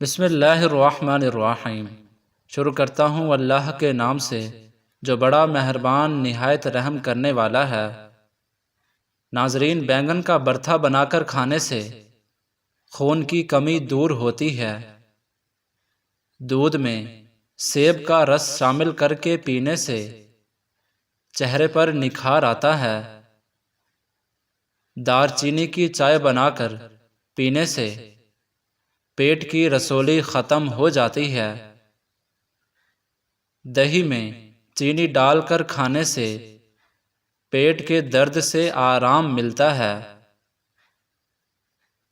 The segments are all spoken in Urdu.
بسم اللہ الرحمن الرحیم۔ شروع کرتا ہوں اللہ کے نام سے جو بڑا مہربان نہایت رحم کرنے والا ہے۔ ناظرین، بینگن کا برتھا بنا کر کھانے سے خون کی کمی دور ہوتی ہے۔ دودھ میں سیب کا رس شامل کر کے پینے سے چہرے پر نکھار آتا ہے۔ دار چینی کی چائے بنا کر پینے سے پیٹ کی رسولی ختم ہو جاتی ہے۔ دہی میں چینی ڈال کر کھانے سے پیٹ کے درد سے آرام ملتا ہے۔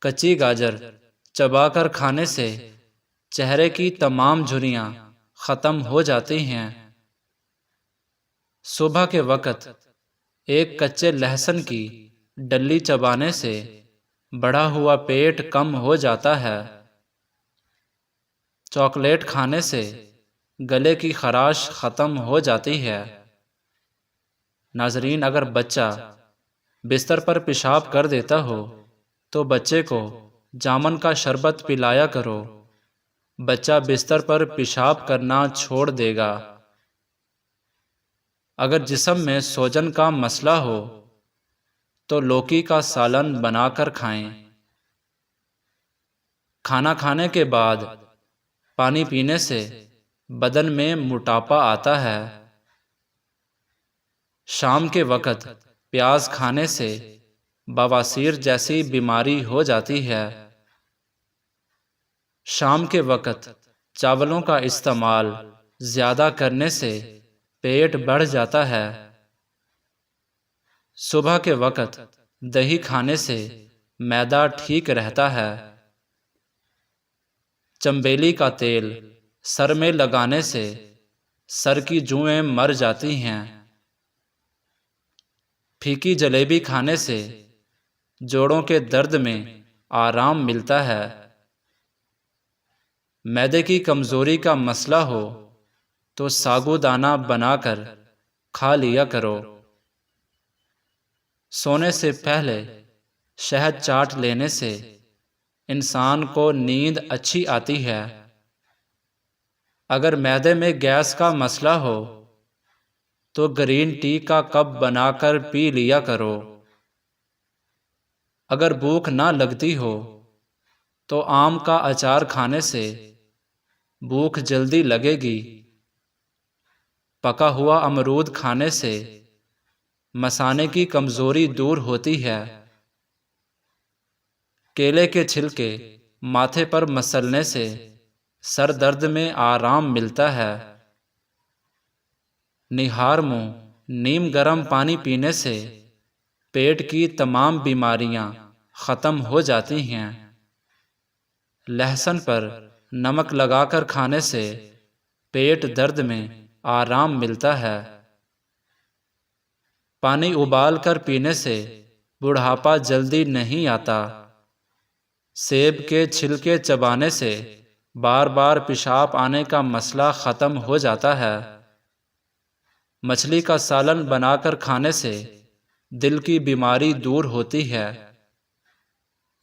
کچی گاجر چبا کر کھانے سے چہرے کی تمام جھریاں ختم ہو جاتی ہیں۔ صبح کے وقت ایک کچے لہسن کی ڈلی چبانے سے بڑھا ہوا پیٹ کم ہو جاتا ہے۔ چاکلیٹ کھانے سے گلے کی خراش ختم ہو جاتی ہے۔ ناظرین، اگر بچہ بستر پر پیشاب کر دیتا ہو تو بچے کو جامن کا شربت پلایا کرو۔ بچہ بستر پر پیشاب کرنا چھوڑ دے گا۔ اگر جسم میں سوجن کا مسئلہ ہو تو لوکی کا سالن بنا کر کھائیں۔ کھانا کھانے کے بعد پانی پینے سے بدن میں موٹاپا آتا ہے۔ شام کے وقت پیاز کھانے سے بواسیر جیسی بیماری ہو جاتی ہے۔ شام کے وقت چاولوں کا استعمال زیادہ کرنے سے پیٹ بڑھ جاتا ہے۔ صبح کے وقت دہی کھانے سے معدہ ٹھیک رہتا ہے۔ چنبیلی کا تیل سر میں لگانے سے سر کی جوئیں مر جاتی ہیں۔ پھیکی جلیبی کھانے سے جوڑوں کے درد میں آرام ملتا ہے۔ معدے کی کمزوری کا مسئلہ ہو تو ساگو دانہ بنا کر کھا لیا کرو۔ سونے سے پہلے شہد چاٹ لینے سے انسان کو نیند اچھی آتی ہے۔ اگر معدے میں گیس کا مسئلہ ہو تو گرین ٹی کا کپ بنا کر پی لیا کرو۔ اگر بھوک نہ لگتی ہو تو آم کا اچار کھانے سے بھوک جلدی لگے گی۔ پکا ہوا امرود کھانے سے مثانے کی کمزوری دور ہوتی ہے۔ کیلے کے چھلکے ماتھے پر مسلنے سے سر درد میں آرام ملتا ہے۔ نہار منہ نیم گرم پانی پینے سے پیٹ کی تمام بیماریاں ختم ہو جاتی ہیں۔ لہسن پر نمک لگا کر کھانے سے پیٹ درد میں آرام ملتا ہے۔ پانی ابال کر پینے سے بڑھاپا جلدی نہیں آتا۔ سیب کے چھلکے چبانے سے بار بار پیشاب آنے کا مسئلہ ختم ہو جاتا ہے۔ مچھلی کا سالن بنا کر کھانے سے دل کی بیماری دور ہوتی ہے۔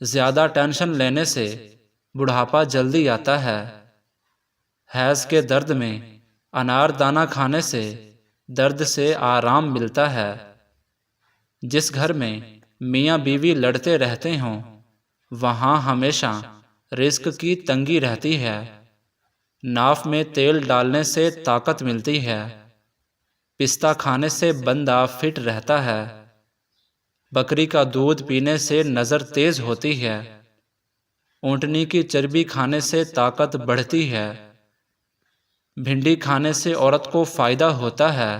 زیادہ ٹینشن لینے سے بڑھاپا جلدی آتا ہے۔ حیض کے درد میں انار دانہ کھانے سے درد سے آرام ملتا ہے۔ جس گھر میں میاں بیوی لڑتے رہتے ہوں وہاں ہمیشہ رزق کی تنگی رہتی ہے۔ ناف میں تیل ڈالنے سے طاقت ملتی ہے۔ پستہ کھانے سے بندہ فٹ رہتا ہے۔ بکری کا دودھ پینے سے نظر تیز ہوتی ہے۔ اونٹنی کی چربی کھانے سے طاقت بڑھتی ہے۔ بھنڈی کھانے سے عورت کو فائدہ ہوتا ہے۔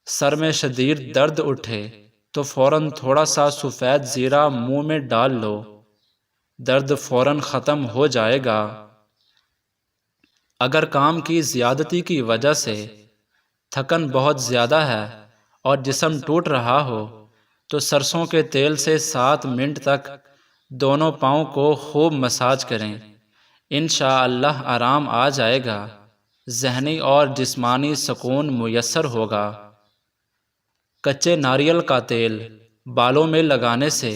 سر میں شدید درد اٹھے تو فوراً تھوڑا سا سفید زیرہ منہ میں ڈال لو، درد فوراً ختم ہو جائے گا۔ اگر کام کی زیادتی کی وجہ سے تھکن بہت زیادہ ہے اور جسم ٹوٹ رہا ہو تو سرسوں کے تیل سے 7 منٹ تک دونوں پاؤں کو خوب مساج کریں۔ انشاءاللہ آرام آ جائے گا، ذہنی اور جسمانی سکون میسر ہوگا۔ کچے ناریل کا تیل بالوں میں لگانے سے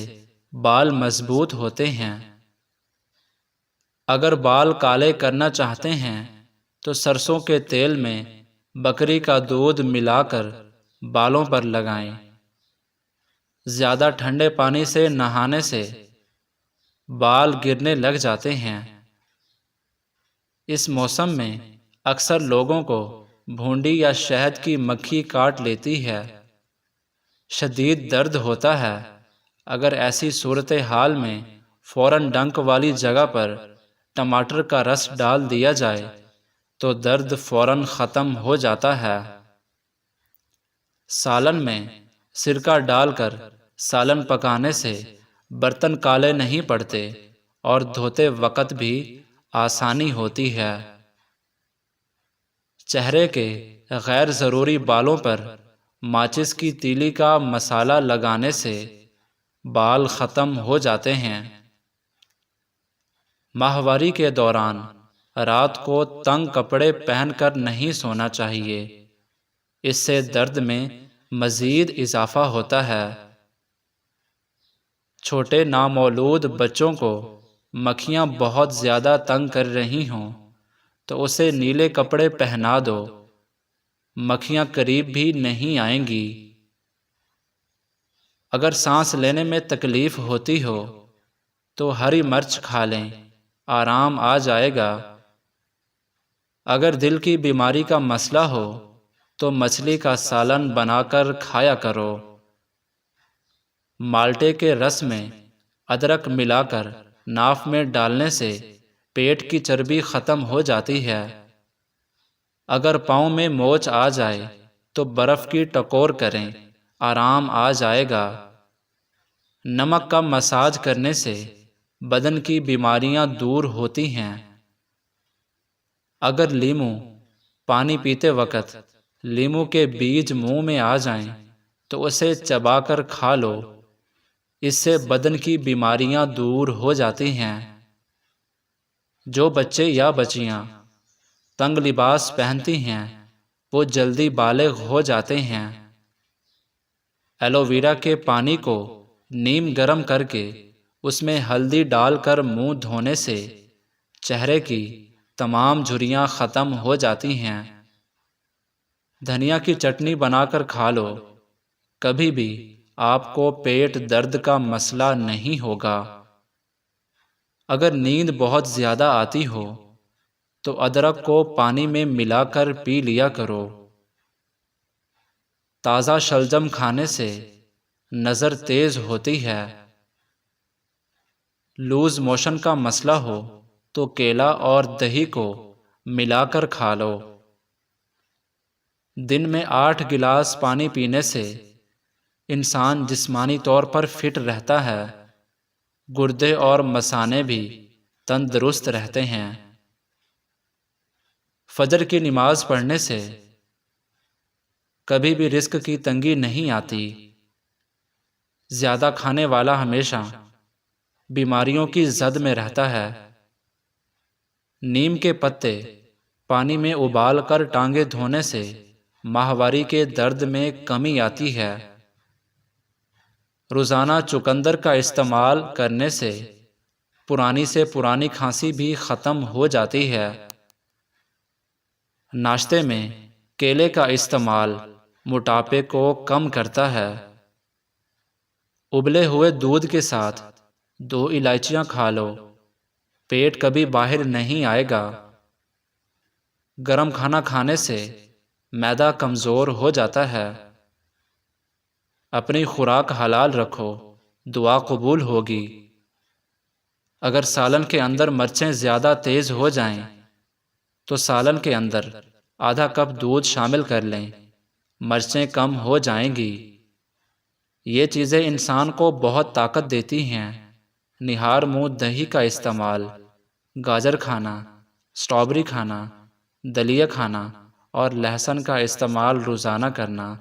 بال مضبوط ہوتے ہیں۔ اگر بال کالے کرنا چاہتے ہیں تو سرسوں کے تیل میں بکری کا دودھ ملا کر بالوں پر لگائیں۔ زیادہ ٹھنڈے پانی سے نہانے سے بال گرنے لگ جاتے ہیں۔ اس موسم میں اکثر لوگوں کو بھونڈی یا شہد کی مکھی کاٹ لیتی ہے۔ شدید درد ہوتا ہے۔ اگر ایسی صورتحال میں فوراً ڈنک والی جگہ پر ٹماٹر کا رس ڈال دیا جائے تو درد فوراً ختم ہو جاتا ہے۔ سالن میں سرکہ ڈال کر سالن پکانے سے برتن کالے نہیں پڑتے اور دھوتے وقت بھی آسانی ہوتی ہے۔ چہرے کے غیر ضروری بالوں پر ماچس کی تیلی کا مسالہ لگانے سے بال ختم ہو جاتے ہیں۔ ماہواری کے دوران رات کو تنگ کپڑے پہن کر نہیں سونا چاہیے، اس سے درد میں مزید اضافہ ہوتا ہے۔ چھوٹے نامولود بچوں کو مکھیاں بہت زیادہ تنگ کر رہی ہوں تو اسے نیلے کپڑے پہنا دو، مکھیاں قریب بھی نہیں آئیں گی۔ اگر سانس لینے میں تکلیف ہوتی ہو تو ہری مرچ کھا لیں، آرام آ جائے گا۔ اگر دل کی بیماری کا مسئلہ ہو تو مچھلی کا سالن بنا کر کھایا کرو۔ مالٹے کے رس میں ادرک ملا کر ناف میں ڈالنے سے پیٹ کی چربی ختم ہو جاتی ہے۔ اگر پاؤں میں موچ آ جائے تو برف کی ٹکور کریں، آرام آ جائے گا۔ نمک کا مساج کرنے سے بدن کی بیماریاں دور ہوتی ہیں۔ اگر لیمو پانی پیتے وقت لیمو کے بیج منہ میں آ جائیں تو اسے چبا کر کھا لو، اس سے بدن کی بیماریاں دور ہو جاتی ہیں۔ جو بچے یا بچیاں تنگ لباس پہنتی ہیں وہ جلدی بالغ ہو جاتے ہیں۔ ایلو ویرا کے پانی کو نیم گرم کر کے اس میں ہلدی ڈال کر منہ دھونے سے چہرے کی تمام جھریاں ختم ہو جاتی ہیں۔ دھنیا کی چٹنی بنا کر کھا لو، کبھی بھی آپ کو پیٹ درد کا مسئلہ نہیں ہوگا۔ اگر نیند بہت زیادہ آتی ہو تو ادرک کو پانی میں ملا کر پی لیا کرو۔ تازہ شلجم کھانے سے نظر تیز ہوتی ہے۔ لوز موشن کا مسئلہ ہو تو کیلا اور دہی کو ملا کر کھا لو۔ دن میں 8 گلاس پانی پینے سے انسان جسمانی طور پر فٹ رہتا ہے، گردے اور مثانے بھی تندرست رہتے ہیں۔ فجر کی نماز پڑھنے سے کبھی بھی رزق کی تنگی نہیں آتی۔ زیادہ کھانے والا ہمیشہ بیماریوں کی زد میں رہتا ہے۔ نیم کے پتے پانی میں ابال کر ٹانگیں دھونے سے ماہواری کے درد میں کمی آتی ہے۔ روزانہ چقندر کا استعمال کرنے سے پرانی سے پرانی کھانسی بھی ختم ہو جاتی ہے۔ ناشتے میں کیلے کا استعمال موٹاپے کو کم کرتا ہے۔ ابلے ہوئے دودھ کے ساتھ 2 الائچیاں کھا لو، پیٹ کبھی باہر نہیں آئے گا۔ گرم کھانا کھانے سے معدہ کمزور ہو جاتا ہے۔ اپنی خوراک حلال رکھو، دعا قبول ہوگی۔ اگر سالن کے اندر مرچیں زیادہ تیز ہو جائیں تو سالن کے اندر آدھا کپ دودھ شامل کر لیں، مرچیں کم ہو جائیں گی۔ یہ چیزیں انسان کو بہت طاقت دیتی ہیں۔ نہار منہ دہی کا استعمال، گاجر کھانا، اسٹرابری کھانا، دلیا کھانا اور لہسن کا استعمال روزانہ کرنا